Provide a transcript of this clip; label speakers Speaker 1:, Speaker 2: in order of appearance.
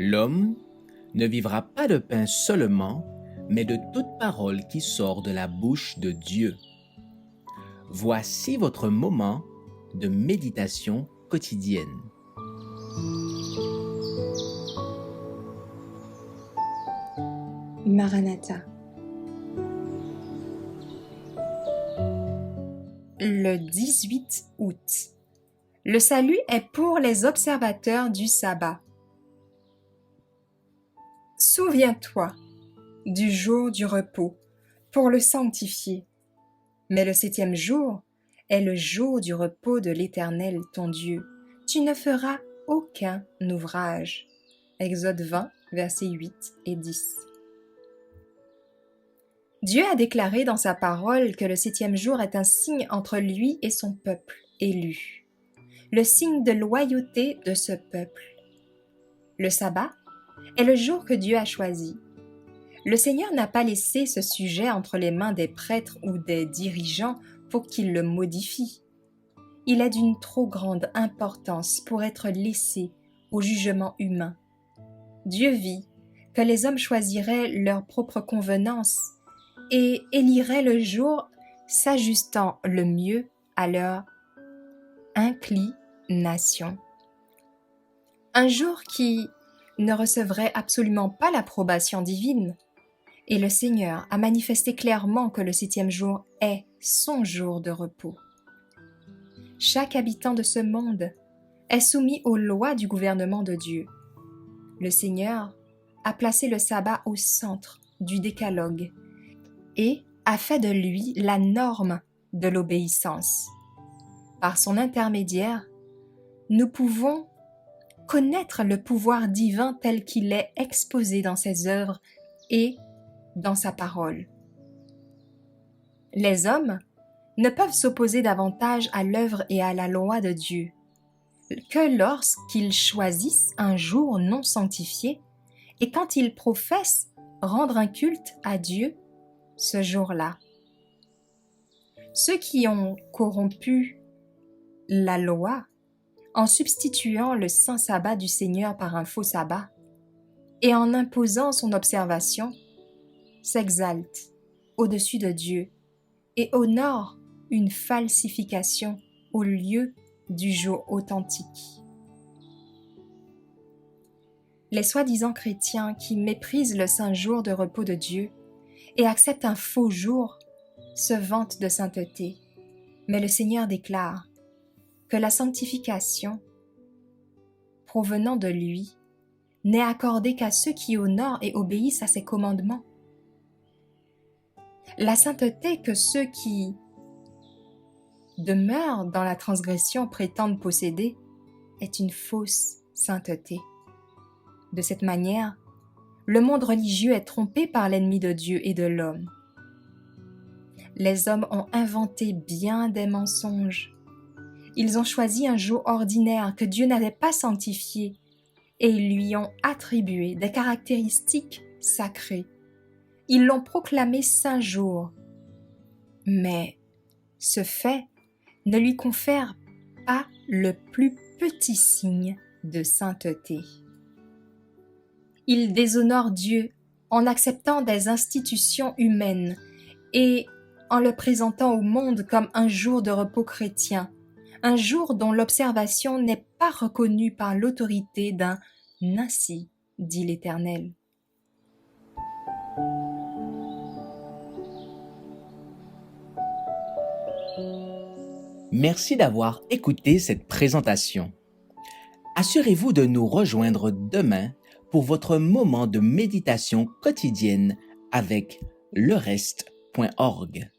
Speaker 1: L'homme ne vivra pas de pain seulement, mais de toute parole qui sort de la bouche de Dieu. Voici votre moment de méditation quotidienne.
Speaker 2: Maranatha.
Speaker 3: Le 18 août. Le salut est pour les observateurs du sabbat. Souviens-toi du jour du repos pour le sanctifier. Mais le 7e jour est le jour du repos de l'Éternel ton Dieu. Tu ne feras aucun ouvrage. Exode 20, versets 8 et 10. Dieu a déclaré dans sa parole que le 7e jour est un signe entre lui et son peuple élu, le signe de loyauté de ce peuple. Le sabbat est le jour que Dieu a choisi. Le Seigneur n'a pas laissé ce sujet entre les mains des prêtres ou des dirigeants pour qu'ils le modifient. Il est d'une trop grande importance pour être laissé au jugement humain. Dieu vit que les hommes choisiraient leur propre convenance et éliraient le jour s'ajustant le mieux à leur inclination. Un jour qui ne recevrait absolument pas l'approbation divine, et le Seigneur a manifesté clairement que le 7e jour est son jour de repos. Chaque habitant de ce monde est soumis aux lois du gouvernement de Dieu. Le Seigneur a placé le sabbat au centre du décalogue et a fait de lui la norme de l'obéissance. Par son intermédiaire, nous pouvons connaître le pouvoir divin tel qu'il est exposé dans ses œuvres et dans sa parole. Les hommes ne peuvent s'opposer davantage à l'œuvre et à la loi de Dieu que lorsqu'ils choisissent un jour non sanctifié et quand ils professent rendre un culte à Dieu ce jour-là. Ceux qui ont corrompu la loi en substituant le saint sabbat du Seigneur par un faux sabbat et en imposant son observation, s'exaltent au-dessus de Dieu et honorent une falsification au lieu du jour authentique. Les soi-disant chrétiens qui méprisent le saint jour de repos de Dieu et acceptent un faux jour se vantent de sainteté, mais le Seigneur déclare que la sanctification provenant de lui n'est accordée qu'à ceux qui honorent et obéissent à ses commandements. La sainteté que ceux qui demeurent dans la transgression prétendent posséder est une fausse sainteté. De cette manière, le monde religieux est trompé par l'ennemi de Dieu et de l'homme. Les hommes ont inventé bien des mensonges. Ils ont choisi un jour ordinaire que Dieu n'avait pas sanctifié et ils lui ont attribué des caractéristiques sacrées. Ils l'ont proclamé saint jour. Mais ce fait ne lui confère pas le plus petit signe de sainteté. Il déshonore Dieu en acceptant des institutions humaines et en le présentant au monde comme un jour de repos chrétien, un jour dont l'observation n'est pas reconnue par l'autorité d'un « ainsi dit l'Éternel ».
Speaker 1: Merci d'avoir écouté cette présentation. Assurez-vous de nous rejoindre demain pour votre moment de méditation quotidienne avec lereste.org.